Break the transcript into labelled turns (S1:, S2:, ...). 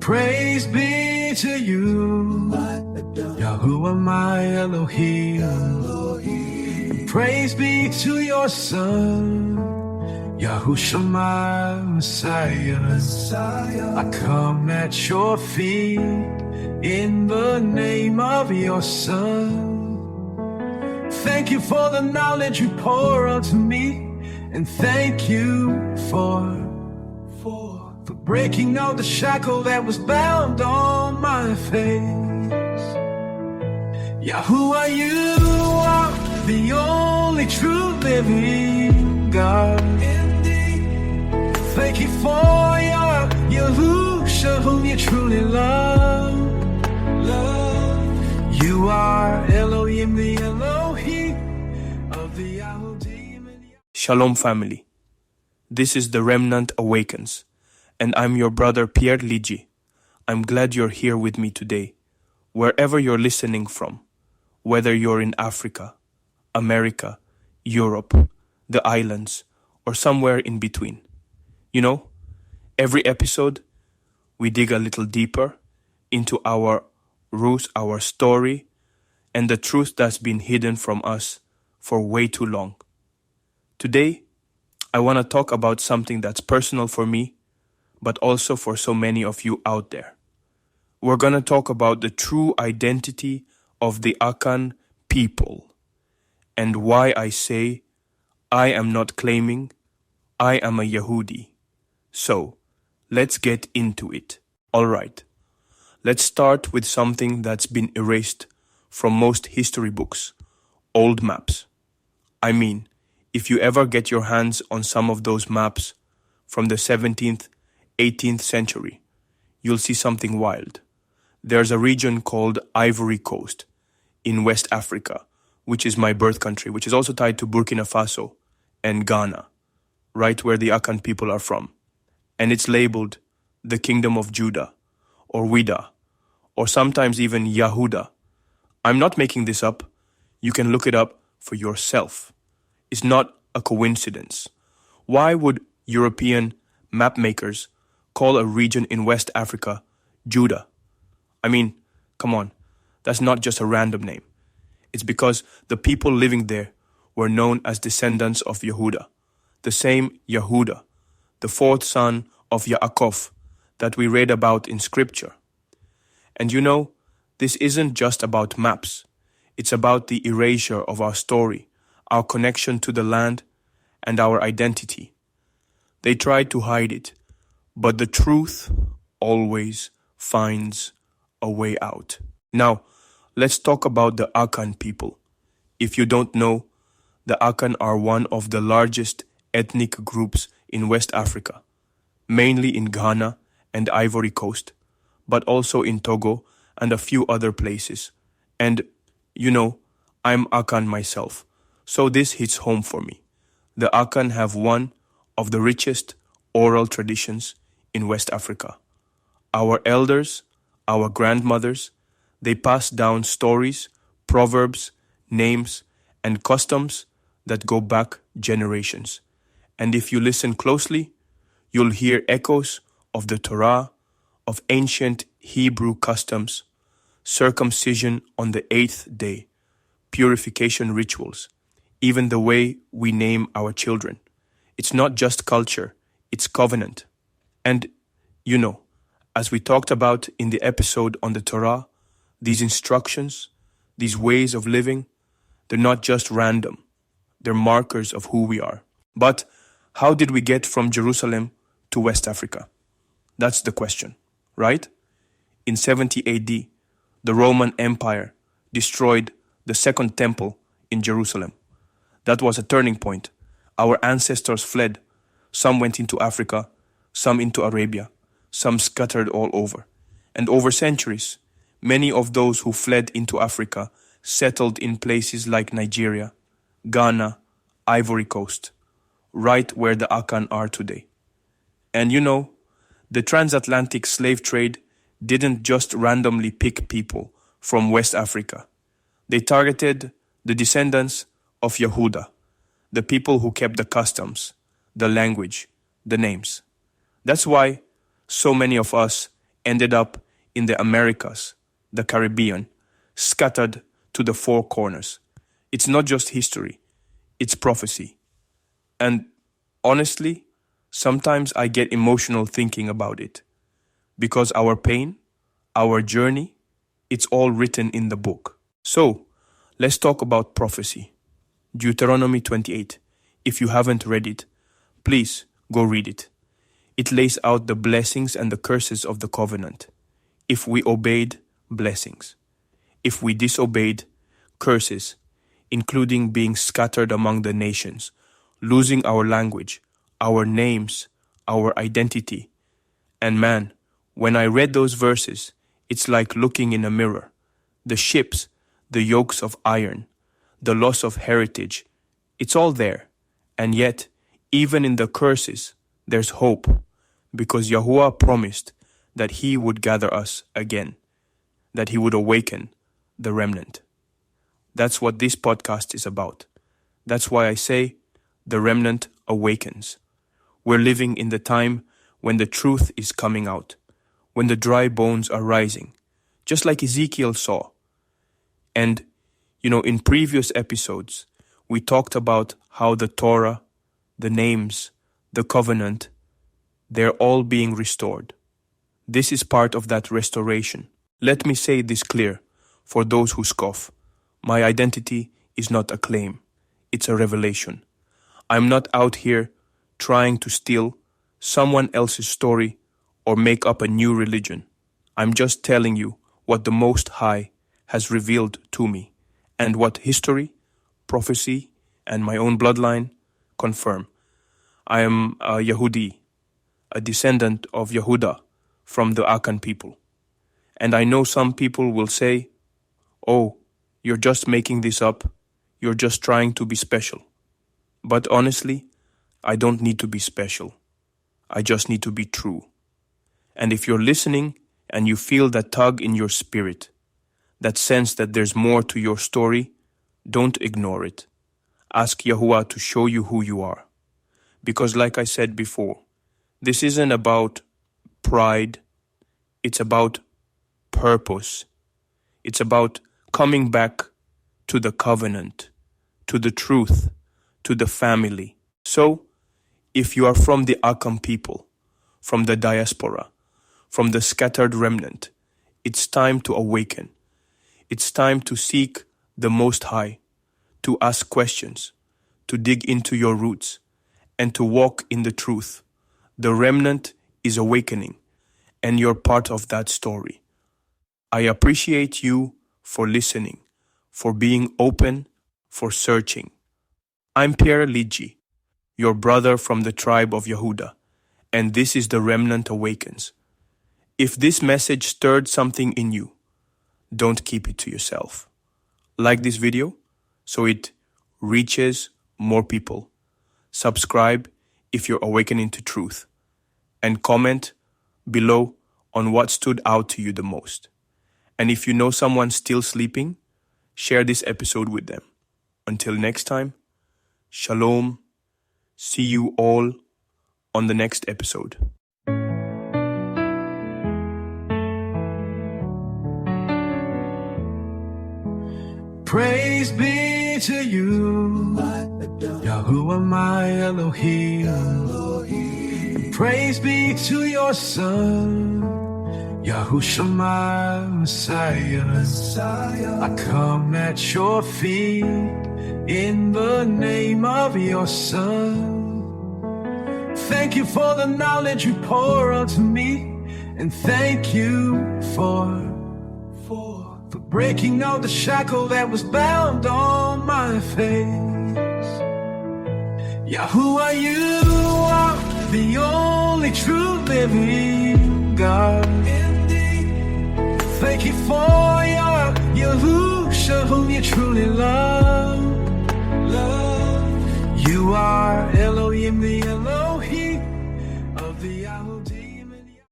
S1: Praise be to you, Yahuwah my Elohim. Praise be to your Son, Yahushua my Messiah. I come at your feet in the name of your Son. Thank you for the knowledge you pour unto me, and thank you for breaking all the shackle that was bound on my face. Yahuwah, you are the only true living God. Indeed. Thank you for your Yahusha, whom you truly love. You are Elohim, the Elohim of the Yahudiy.
S2: Shalom family. This is the Remnant Awakens, and I'm your brother Pierre Ligi. I'm glad you're here with me today, wherever you're listening from, whether you're in Africa, America, Europe, the islands, or somewhere in between. You know, every episode, we dig a little deeper into our roots, our story, and the truth that's been hidden from us for way too long. Today, I want to talk about something that's personal for me, but also for so many of you out there. We're going to talk about the true identity of the Akan people, and why I say I am not claiming I am a Yahudiy. So, let's get into it. Alright, let's start with something that's been erased from most history books, old maps. I mean, if you ever get your hands on some of those maps from the 17th, 18th century, you'll see something wild. There's a region called Ivory Coast in West Africa, which is my birth country, which is also tied to Burkina Faso and Ghana, right where the Akan people are from. And it's labeled the Kingdom of Judah, or Wida, or sometimes even Yahudah. I'm not making this up. You can look it up for yourself. It's not a coincidence. Why would European map makers call a region in West Africa Judah? I mean, come on, that's not just a random name. It's because the people living there were known as descendants of Yahudah, the same Yahudah, the fourth son of Yaakov that we read about in Scripture. And you know, this isn't just about maps. It's about the erasure of our story, our connection to the land, and our identity. They tried to hide it, but the truth always finds a way out. Now, let's talk about the Akan people. If you don't know, the Akan are one of the largest ethnic groups in West Africa, mainly in Ghana and Ivory Coast, but also in Togo and a few other places. And, you know, I'm Akan myself, so this hits home for me. The Akan have one of the richest oral traditions in West Africa. Our elders, our grandmothers, they pass down stories, proverbs, names, and customs that go back generations. And if you listen closely, you'll hear echoes of the Torah, of ancient Hebrew customs, circumcision on the 8th day, purification rituals, even the way we name our children. It's not just culture, it's covenant. And, you know, as we talked about in the episode on the Torah, these instructions, these ways of living, they're not just random. They're markers of who we are. But how did we get from Jerusalem to West Africa? That's the question, right? In 70 AD, the Roman Empire destroyed the Second Temple in Jerusalem. That was a turning point. Our ancestors fled. Some went into Africa, some into Arabia, some scattered all over. And over centuries, many of those who fled into Africa settled in places like Nigeria, Ghana, Ivory Coast, right where the Akan are today. And you know, the transatlantic slave trade didn't just randomly pick people from West Africa. They targeted the descendants of Yahudah, the people who kept the customs, the language, the names. That's why so many of us ended up in the Americas, the Caribbean, scattered to the four corners. It's not just history, it's prophecy. And honestly, sometimes I get emotional thinking about it, because our pain, our journey, it's all written in the book. So, let's talk about prophecy. Deuteronomy 28. If you haven't read it, please go read it. It lays out the blessings and the curses of the covenant. If we obeyed, blessings. If we disobeyed, curses, including being scattered among the nations, losing our language, our names, our identity. And man, when I read those verses, it's like looking in a mirror. The ships, the yokes of iron, the loss of heritage, it's all there. And yet, even in the curses, there's hope, because Yahuah promised that He would gather us again, that He would awaken the remnant. That's what this podcast is about. That's why I say the remnant awakens. We're living in the time when the truth is coming out, when the dry bones are rising, just like Ezekiel saw. And, in previous episodes, we talked about how the Torah, the names, the covenant, they're all being restored. This is part of that restoration. Let me say this clear for those who scoff. My identity is not a claim. It's a revelation. I'm not out here trying to steal someone else's story or make up a new religion. I'm just telling you what the Most High has revealed to me and what history, prophecy, and my own bloodline confirm. I am a Yahudiy, a descendant of Yahudah from the Akan people. And I know some people will say, "Oh, you're just making this up. You're just trying to be special." But honestly, I don't need to be special. I just need to be true. And if you're listening and you feel that tug in your spirit, that sense that there's more to your story, don't ignore it. Ask Yahuah to show you who you are. Because like I said before, this isn't about pride. It's about purpose. It's about coming back to the covenant, to the truth, to the family. So, if you are from the Akan people, from the diaspora, from the scattered remnant, it's time to awaken. It's time to seek the Most High, to ask questions, to dig into your roots, and to walk in the truth. The remnant is awakening, and you're part of that story. I appreciate you for listening, for being open, for searching. I'm Pierre Lidji, your brother from the tribe of Yahudah, and this is The Remnant Awakens. If this message stirred something in you, don't keep it to yourself. Like this video so it reaches more people. Subscribe if you're awakening to truth. And comment below on what stood out to you the most. And if you know someone still sleeping, share this episode with them. Until next time, Shalom. See you all on the next episode.
S1: Praise be to you, Yahuah my Elohim. Praise be to your Son, Yahushua my Messiah. I come at your feet in the name of your Son. Thank you for the knowledge you pour onto me, and thank you for breaking out the shackle that was bound on my face. Yahuah, you are the only true living God. Thank you for your Yahushua, whom you truly love. You are Elohim the Elohim.